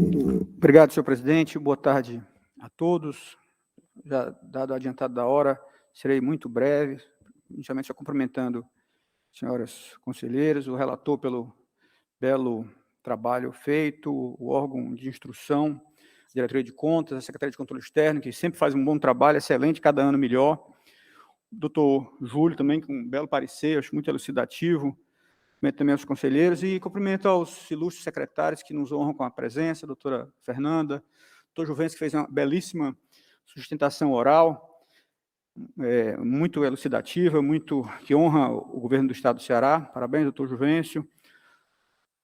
Obrigado, senhor presidente. Boa tarde a todos. Já dado o adiantado da hora, serei muito breve, inicialmente só cumprimentando as senhoras conselheiras, o relator pelo belo trabalho feito, o órgão de instrução, a Diretoria de Contas, a Secretaria de Controle Externo, que sempre faz um bom trabalho, excelente, cada ano melhor. O doutor Júlio também, com um belo parecer, acho muito elucidativo. Cumprimento também aos conselheiros e cumprimento aos ilustres secretários que nos honram com a presença, a doutora Fernanda, doutor Juvencio, que fez uma belíssima sustentação oral, muito elucidativa, que honra o governo do Estado do Ceará. Parabéns, doutor Juvencio.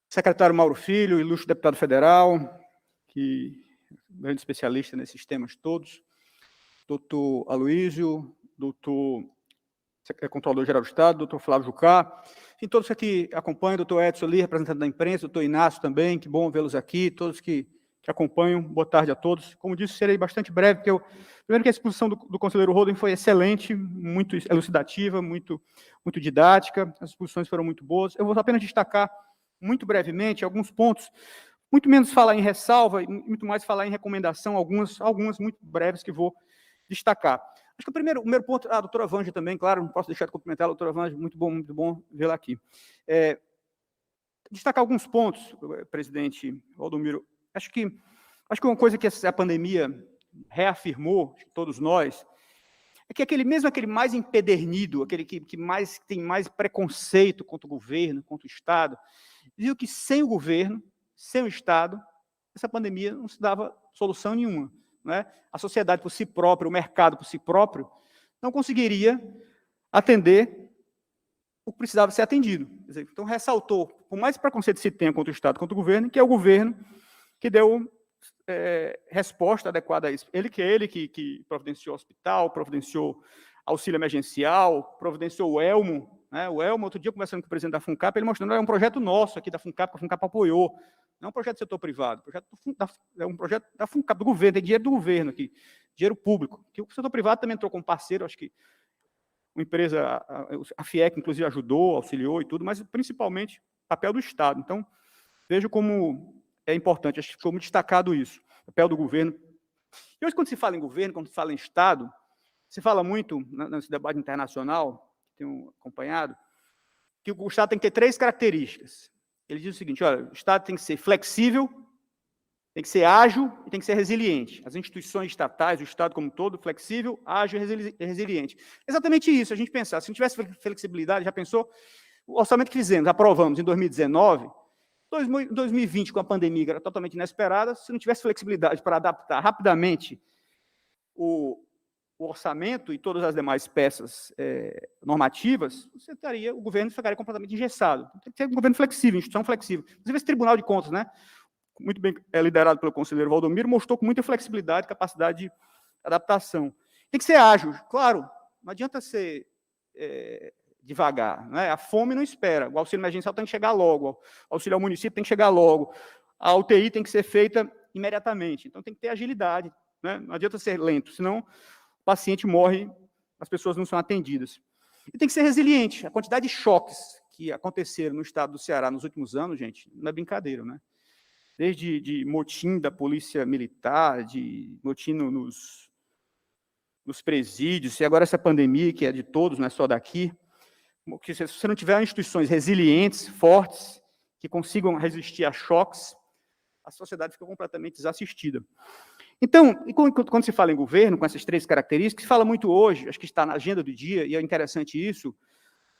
Secretário Mauro Filho, ilustre deputado federal, que é um grande especialista nesses temas todos. Doutor Aloísio, doutor Controlador-Geral do Estado, doutor Flávio Jucá, enfim, todos que aqui acompanham, doutor Edson ali, representante da imprensa, doutor Inácio também, que bom vê-los aqui, todos que acompanham, boa tarde a todos. Como disse, serei bastante breve, porque primeiro que a exposição do conselheiro Holden foi excelente, muito elucidativa, muito didática, as exposições foram muito boas. Eu vou apenas destacar, muito brevemente, alguns pontos, muito menos falar em ressalva, e muito mais falar em recomendação, algumas muito breves que vou destacar. Acho que o primeiro ponto, a doutora Vanja também, claro, não posso deixar de cumprimentar a doutora Vanja, muito bom vê-la aqui. Destacar alguns pontos, presidente Valdomiro. Acho que uma coisa que a pandemia reafirmou, todos nós, é que aquele mais empedernido, aquele que tem mais preconceito contra o governo, contra o Estado, viu que sem o governo, sem o Estado, essa pandemia não se dava solução nenhuma. Né? A sociedade por si própria, o mercado por si próprio, não conseguiria atender o que precisava ser atendido. Quer dizer, então, ressaltou, por mais preconceito que se tenha contra o Estado, contra o governo, que é o governo que deu resposta adequada a isso. Ele que providenciou hospital, providenciou auxílio emergencial, providenciou o Elmo. Né? O Elmo, outro dia, conversando com o presidente da FUNCAP, ele mostrando que é um projeto nosso aqui da FUNCAP, que a FUNCAP apoiou. Não é um projeto do setor privado, é um projeto da FUNCAP, do governo, tem dinheiro do governo aqui, dinheiro público, que o setor privado também entrou como parceiro, acho que uma empresa, a FIEC, inclusive, ajudou, auxiliou e tudo, mas principalmente papel do Estado. Então, vejo como é importante, acho que ficou muito destacado isso, papel do governo. E hoje, quando se fala em governo, quando se fala em Estado, se fala muito, nesse debate internacional, que tenho acompanhado, que o Estado tem que ter 3 características. Ele diz o seguinte, olha, o Estado tem que ser flexível, tem que ser ágil e tem que ser resiliente. As instituições estatais, o Estado como um todo, flexível, ágil e resiliente. Exatamente isso, a gente pensar, se não tivesse flexibilidade, já pensou? O orçamento que fizemos, aprovamos em 2019, 2020, com a pandemia, que era totalmente inesperada, se não tivesse flexibilidade para adaptar rapidamente o orçamento e todas as demais peças normativas, o governo ficaria completamente engessado. Tem que ter um governo flexível, instituição flexível. Inclusive, esse Tribunal de Contas, né, muito bem liderado pelo conselheiro Valdomiro, mostrou com muita flexibilidade e capacidade de adaptação. Tem que ser ágil, claro, não adianta ser devagar. Né? A fome não espera, o auxílio emergencial tem que chegar logo, o auxílio ao município tem que chegar logo, a UTI tem que ser feita imediatamente, então tem que ter agilidade. Né? Não adianta ser lento, senão o paciente morre, as pessoas não são atendidas. E tem que ser resiliente. A quantidade de choques que aconteceram no estado do Ceará nos últimos anos, gente, não é brincadeira, né? Desde de motim da polícia militar, de motim nos presídios, e agora essa pandemia, que é de todos, não é só daqui, que se você não tiver instituições resilientes, fortes, que consigam resistir a choques, a sociedade fica completamente desassistida. Então, quando se fala em governo, com essas 3 características, se fala muito hoje, acho que está na agenda do dia, e é interessante isso,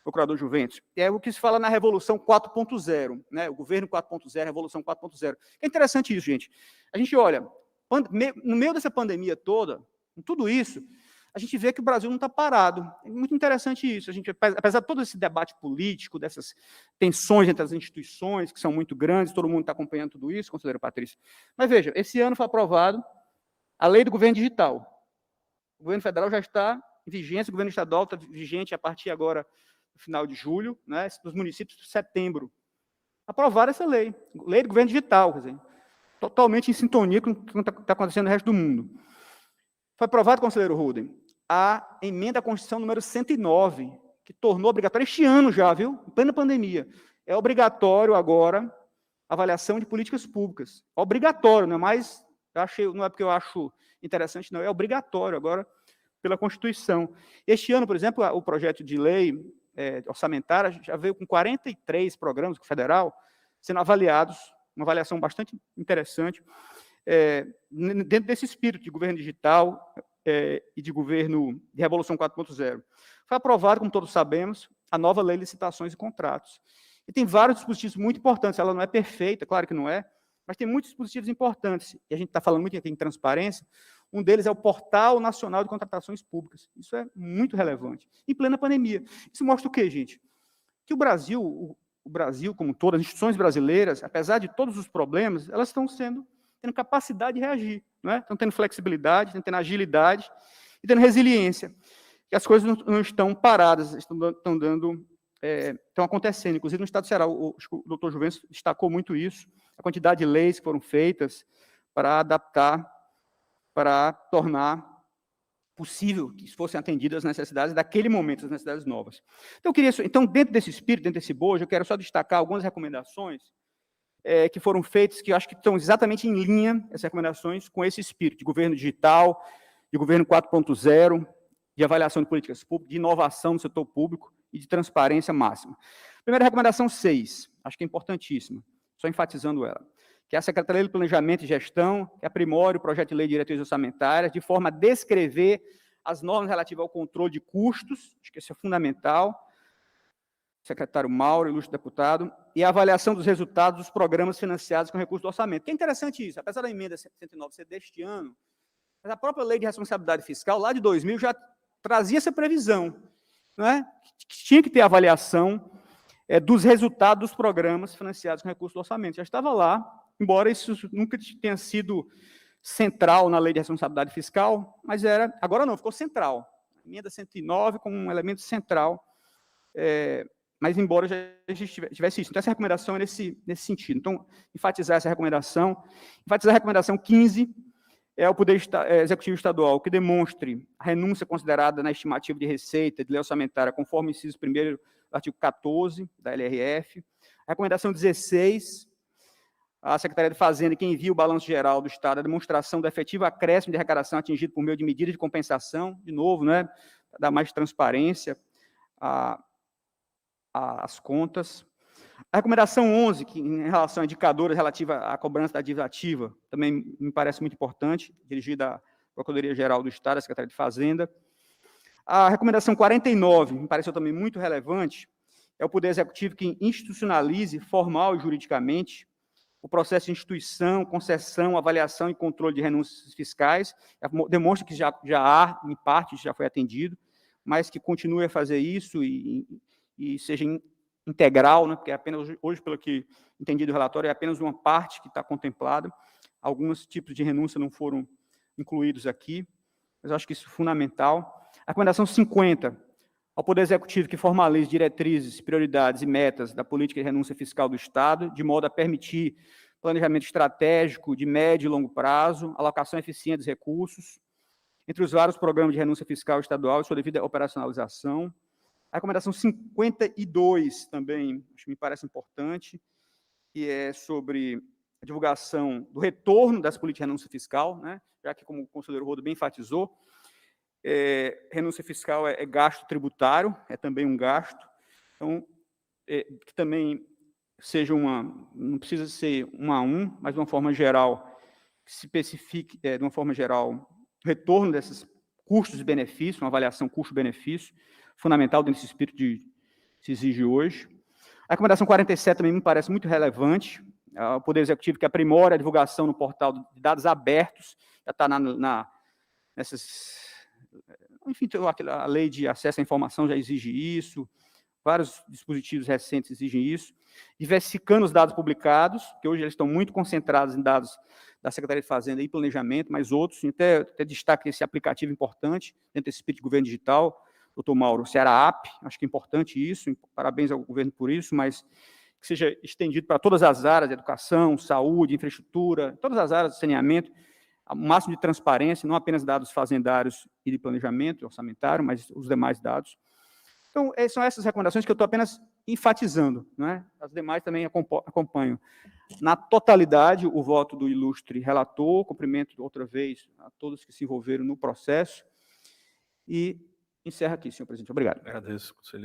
procurador Juventus, é o que se fala na Revolução 4.0, né? O governo 4.0, Revolução 4.0. É interessante isso, gente. A gente olha, no meio dessa pandemia toda, com tudo isso, a gente vê que o Brasil não está parado. É muito interessante isso. A gente, apesar de todo esse debate político, dessas tensões entre as instituições, que são muito grandes, todo mundo está acompanhando tudo isso, conselheiro Patrício. Mas veja, esse ano foi aprovado a lei do governo digital. O governo federal já está em vigência, o governo estadual está vigente a partir agora do final de julho, né, dos municípios de setembro. Aprovaram essa lei do governo digital, quer dizer, totalmente em sintonia com o que está acontecendo no resto do mundo. Foi aprovado, conselheiro Holden, a emenda à Constituição número 109, que tornou obrigatório este ano já, viu? Em plena pandemia. É obrigatório agora avaliação de políticas públicas. Obrigatório, não é mais, não é porque eu acho interessante, não, é obrigatório agora pela Constituição. Este ano, por exemplo, o projeto de lei orçamentária já veio com 43 programas federal sendo avaliados, uma avaliação bastante interessante, dentro desse espírito de governo digital e de governo de Revolução 4.0. Foi aprovado, como todos sabemos, a nova Lei de Licitações e Contratos. E tem vários dispositivos muito importantes, ela não é perfeita, claro que não é, mas tem muitos dispositivos importantes, e a gente está falando muito aqui em transparência. Um deles é o Portal Nacional de Contratações Públicas. Isso é muito relevante. Em plena pandemia. Isso mostra o quê, gente? Que o Brasil, como todas as instituições brasileiras, apesar de todos os problemas, elas estão tendo capacidade de reagir, não é? Estão tendo flexibilidade, estão tendo agilidade e tendo resiliência. E as coisas não estão paradas, estão acontecendo. Inclusive, no Estado do Ceará, o doutor Juventus destacou muito isso, a quantidade de leis que foram feitas para adaptar, para tornar possível que fossem atendidas as necessidades daquele momento, as necessidades novas. Então, dentro desse espírito, dentro desse bojo, eu quero só destacar algumas recomendações que foram feitas, que eu acho que estão exatamente em linha, essas recomendações, com esse espírito de governo digital, de governo 4.0, de avaliação de políticas públicas, de inovação no setor público e de transparência máxima. Primeira recomendação 6, acho que é importantíssima, só enfatizando ela, que é a Secretaria de Planejamento e Gestão, que aprimore o projeto de lei de diretrizes orçamentárias, de forma a descrever as normas relativas ao controle de custos, acho que isso é fundamental, secretário Mauro, ilustre deputado, e a avaliação dos resultados dos programas financiados com recursos do orçamento. Que é interessante isso, apesar da emenda 109 ser deste ano, mas a própria lei de responsabilidade fiscal, lá de 2000, já trazia essa previsão, não é? Que tinha que ter avaliação dos resultados dos programas financiados com recursos do orçamento. Já estava lá, embora isso nunca tenha sido central na lei de responsabilidade fiscal, mas agora não, ficou central. A emenda 109 como um elemento central, mas embora já tivesse isso. Então, essa recomendação é nesse sentido. Então, enfatizar essa recomendação. Enfatizar a recomendação 15 é o Poder Executivo Estadual que demonstre a renúncia considerada na estimativa de receita de lei orçamentária, conforme o inciso 1º do artigo 14 da LRF. A recomendação 16, a Secretaria de Fazenda, que envia o balanço geral do Estado, a demonstração do efetivo acréscimo de arrecadação atingido por meio de medidas de compensação, de novo, né, para dar mais transparência às contas. A recomendação 11, que em relação a indicadores relativos à cobrança da dívida ativa, também me parece muito importante, dirigida à Procuradoria-Geral do Estado, à Secretaria de Fazenda. A recomendação 49, me pareceu também muito relevante, é o Poder Executivo que institucionalize, formal e juridicamente, o processo de instituição, concessão, avaliação e controle de renúncias fiscais. Demonstra que já há, em parte, já foi atendido, mas que continue a fazer isso e seja integral, né, porque apenas hoje, pelo que entendi do relatório, é apenas uma parte que está contemplada. Alguns tipos de renúncia não foram incluídos aqui, mas eu acho que isso é fundamental. A recomendação 50, ao Poder Executivo que formalize diretrizes, prioridades e metas da política de renúncia fiscal do Estado, de modo a permitir planejamento estratégico de médio e longo prazo, alocação eficiente dos recursos, entre os vários programas de renúncia fiscal estadual e sua devida operacionalização. A recomendação 52 também, acho que me parece importante, que é sobre a divulgação do retorno das políticas de renúncia fiscal, né? Já que, como o conselheiro Rodo bem enfatizou, renúncia fiscal é gasto tributário, é também um gasto, então, que também seja não precisa ser um a um, mas de uma forma geral, que se especifique, de uma forma geral, o retorno desses custos e benefícios, uma avaliação custo-benefício, fundamental dentro desse espírito que se exige hoje. A recomendação 47 também me parece muito relevante, o Poder Executivo que aprimora a divulgação no portal de dados abertos, já está nessas... Enfim, a lei de acesso à informação já exige isso, vários dispositivos recentes exigem isso, diversificando os dados publicados, que hoje eles estão muito concentrados em dados da Secretaria de Fazenda e Planejamento, mas outros, até destaque esse aplicativo importante, dentro desse espírito de governo digital, doutor Mauro, Ceará App, acho que é importante isso, parabéns ao governo por isso, mas que seja estendido para todas as áreas, educação, saúde, infraestrutura, todas as áreas de saneamento, o máximo de transparência, não apenas dados fazendários e de planejamento orçamentário, mas os demais dados. Então, são essas recomendações que eu estou apenas enfatizando, não é? As demais também acompanham. Na totalidade, o voto do ilustre relator, cumprimento outra vez a todos que se envolveram no processo, e encerro aqui, senhor presidente. Obrigado. Agradeço, conselheiro.